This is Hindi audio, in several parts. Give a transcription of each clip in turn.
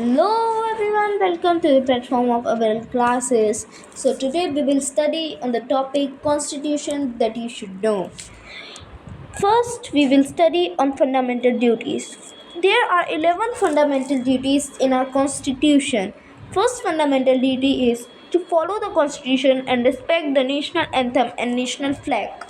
Hello everyone, welcome to the platform of our classes. So today we will study on the topic constitution that you should know. First, we will study on fundamental duties. There are 11 fundamental duties in our constitution. First fundamental duty is to follow the constitution and respect the national anthem and national flag.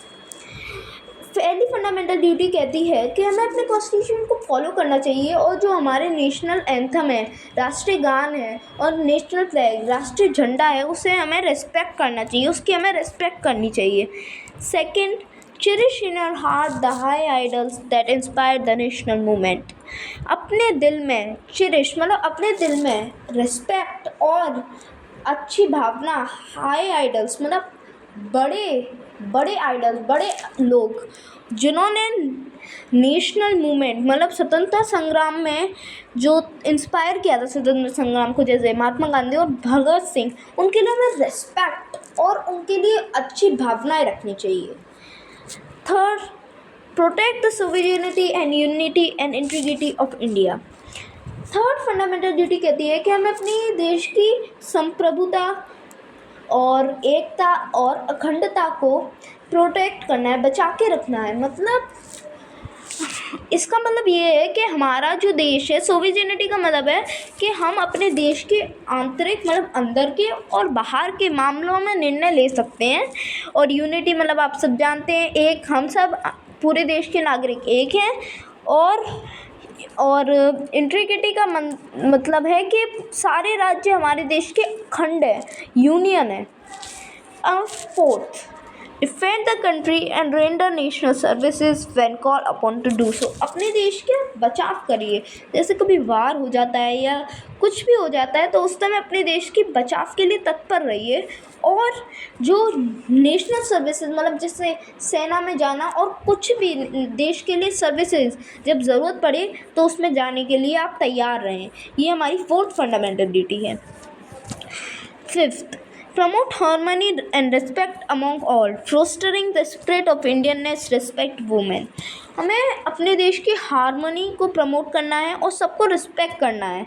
पहली फंडामेंटल ड्यूटी कहती है कि हमें अपने कॉन्स्टिट्यूशन को फॉलो करना चाहिए और जो हमारे नेशनल एंथम है, राष्ट्रीय गान है और नेशनल फ्लैग राष्ट्रीय झंडा है उसे हमें रेस्पेक्ट करना चाहिए, उसकी हमें रेस्पेक्ट करनी चाहिए। Second, cherish in your heart the high idols that inspire the national movement. अपने दिल में चेरिश मतलब अपने दिल में रिस्पेक्ट और अच्छी भावना, हाई आइडल्स मतलब बड़े बड़े आइडल्स, बड़े लोग जिन्होंने नेशनल मूवमेंट मतलब स्वतंत्रता संग्राम में जो इंस्पायर किया था स्वतंत्रता संग्राम को, जैसे महात्मा गांधी और भगत सिंह, उनके लिए हमें रेस्पेक्ट और उनके लिए अच्छी भावनाएं रखनी चाहिए। Third, protect the sovereignty and unity and integrity of India. Third fundamental duty कहती है कि हमें अपनी देश की संप्रभुता और एकता और अखंडता को प्रोटेक्ट करना है, बचा के रखना है। मतलब इसका मतलब ये है कि हमारा जो देश है, सोविजेनिटी का मतलब है कि हम अपने देश के आंतरिक मतलब अंदर के और बाहर के मामलों में निर्णय ले सकते हैं। और यूनिटी मतलब आप सब जानते हैं, एक हम सब पूरे देश के नागरिक एक हैं। और इंटीग्रिटी का मतलब है कि सारे राज्य हमारे देश के खंड है, यूनियन है। Fourth, defend the country and render national services when call upon two do so. अपने देश के बचाव करिए, जैसे कभी वार हो जाता है या कुछ भी हो जाता है तो उस समय अपने देश के बचाव के लिए तत्पर रहिए। और जो नेशनल सर्विसेज मतलब जैसे सेना में जाना और कुछ भी देश के लिए सर्विसेज जब ज़रूरत पड़े तो उसमें जाने के लिए आप तैयार रहें। ये हमारी फोर्थ फंडामेंटल ड्यूटी है। Fifth, promote harmony and respect among all, fostering the spirit of Indianness, respect women। हमें अपने देश की हारमोनी को प्रमोट करना है और सबको रिस्पेक्ट करना है।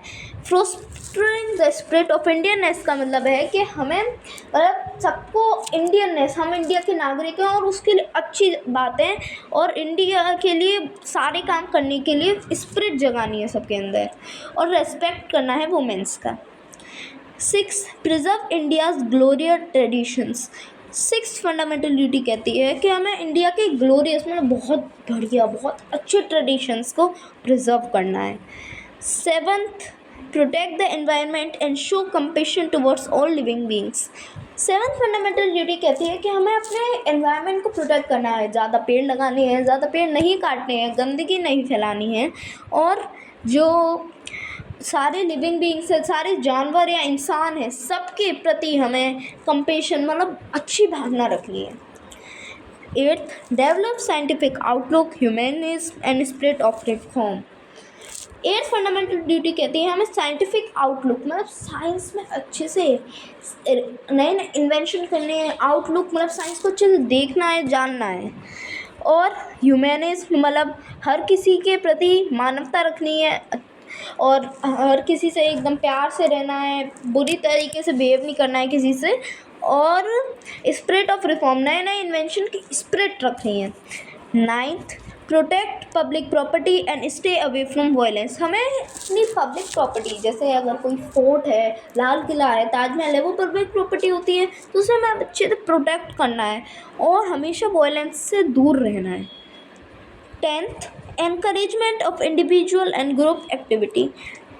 Fostering the spirit of Indianness का मतलब है कि हमें मतलब सबको इंडियननेस, हम इंडिया के नागरिक हैं और उसके लिए अच्छी बातें और इंडिया के लिए सारे काम करने के लिए स्पिरिट जगानी है सबके अंदर और रेस्पेक्ट करना है वुमेंस का। Six, preserve India's glorious traditions. Six fundamental duty कहती है कि हमें इंडिया के ग्लोरियस मतलब बहुत बढ़िया, बहुत अच्छे ट्रेडिशंस को प्रिजर्व करना है। Seventh, protect the environment and show compassion towards all living beings. Seventh fundamental duty कहती है कि हमें अपने एनवायरनमेंट को प्रोटेक्ट करना है, ज़्यादा पेड़ लगाने हैं, ज़्यादा पेड़ नहीं काटने हैं, गंदगी नहीं फैलानी है और जो सारे लिविंग बीइंग्स है, सारे जानवर या इंसान हैं, सबके प्रति हमें कंपैशन मतलब अच्छी भावना रखनी है। Eighth, develop scientific outlook, humanism and spirit of reform. Eighth fundamental duty कहती है हमें साइंटिफिक आउटलुक मतलब साइंस में अच्छे से नए नए इन्वेंशन करने हैं, आउटलुक मतलब साइंस को अच्छे से देखना है, जानना है। और ह्यूमनिज्म मतलब हर किसी के प्रति मानवता रखनी है और हर किसी से एकदम प्यार से रहना है, बुरी तरीके से बिहेव नहीं करना है किसी से। और स्पिरिट ऑफ रिफॉर्म, नए नए इन्वेंशन की स्पिरिट रखनी है। Ninth, protect public property and stay away from violence. हमें अपनी पब्लिक प्रॉपर्टी, जैसे अगर कोई फोर्ट है, लाल किला है, ताजमहल है, वो पब्लिक प्रॉपर्टी होती है तो उसे हमें अच्छे से प्रोटेक्ट करना है और हमेशा वायलेंस से दूर रहना है। Tenth, encouragement of individual and group activity.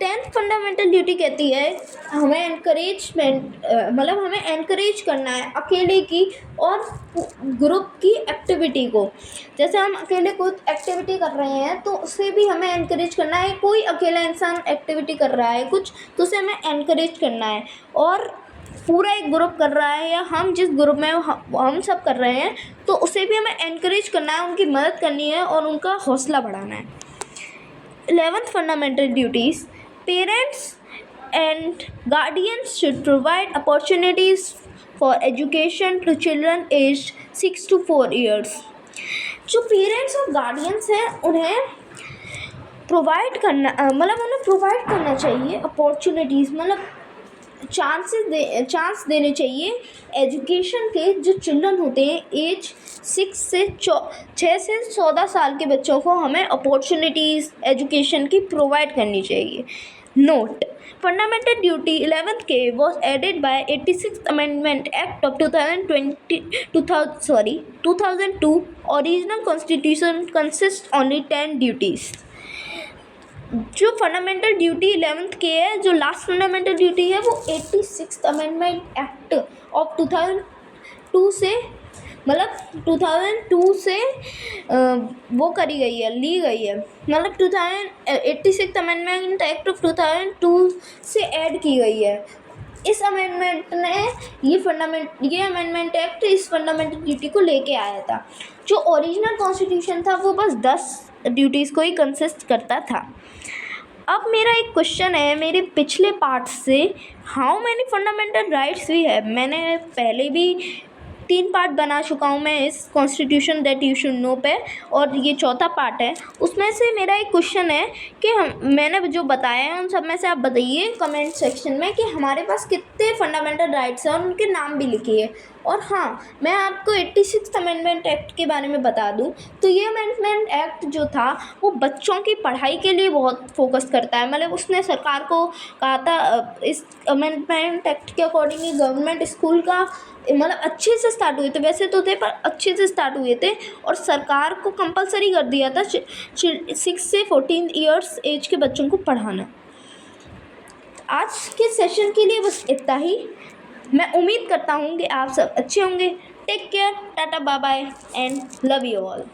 Tenth fundamental duty कहती है हमें एनकरेजमेंट मतलब हमें एनकरेज करना है अकेले की और ग्रुप की एक्टिविटी को। जैसे हम अकेले कोई एक्टिविटी कर रहे हैं तो उसे भी हमें एनकरेज करना है। कोई अकेला इंसान एक्टिविटी कर रहा है कुछ तो उसे हमें एनकरेज करना है। और पूरा एक ग्रुप कर रहा है या हम जिस ग्रुप में हम सब कर रहे हैं तो उसे भी हमें एनकरेज करना है, उनकी मदद करनी है और उनका हौसला बढ़ाना है। 11th fundamental duties, parents and guardians should provide opportunities for education to children age 6 to 4 years। जो पेरेंट्स और गार्डियंस हैं उन्हें प्रोवाइड करना मतलब उन्हें प्रोवाइड करना चाहिए अपॉर्चुनिटीज़, मतलब चांस देने चाहिए एजुकेशन के। जो चिल्ड्रन होते हैं एज 6 से 14 साल के बच्चों को हमें अपॉर्चुनिटीज़ एजुकेशन की प्रोवाइड करनी चाहिए। Note, fundamental duty 11th K was added by 86th Amendment Act of 2002. Original Constitution consists only 10 duties. जो फंडामेंटल ड्यूटी 11th के है, जो लास्ट फंडामेंटल ड्यूटी है वो 86th अमेंडमेंट एक्ट ऑफ 2002 से, मतलब 2002 से वो करी गई है, ली गई है, मतलब 86th अमेंडमेंट एक्ट ऑफ 2002 से ऐड की गई है। इस अमेंडमेंट ने ये अमेंडमेंट एक्ट इस फंडामेंटल ड्यूटी को लेके आया था। जो ओरिजिनल कॉन्स्टिट्यूशन था वो बस 10 ड्यूटीज़ को ही कंसिस्ट करता था। अब मेरा एक क्वेश्चन है मेरे पिछले पार्ट से, how many fundamental rights we have. मैंने पहले भी 3 पार्ट बना चुका हूँ मैं इस constitution that you should know पे, और ये चौथा पार्ट है। उसमें से मेरा एक क्वेश्चन है कि मैंने जो बताया है उन सब में से आप बताइए कमेंट सेक्शन में कि हमारे पास कितने फंडामेंटल राइट्स हैं और उनके नाम भी लिखिए। और हाँ, मैं आपको 86th अमेंडमेंट एक्ट के बारे में बता दूं तो ये अमेंडमेंट एक्ट जो था वो बच्चों की पढ़ाई के लिए बहुत फोकस करता है। मतलब उसने सरकार को कहा था इस अमेंडमेंट एक्ट के अकॉर्डिंगली गवर्नमेंट स्कूल का मतलब अच्छे से स्टार्ट हुए थे, वैसे तो थे पर अच्छे से स्टार्ट हुए थे, और सरकार को कंपलसरी कर दिया था 6 से 14 ईयर्स एज के बच्चों को पढ़ाना। आज के सेशन के लिए बस इतना ही। मैं उम्मीद करता हूँ कि आप सब अच्छे होंगे। Take care, tata, bye bye and love you all.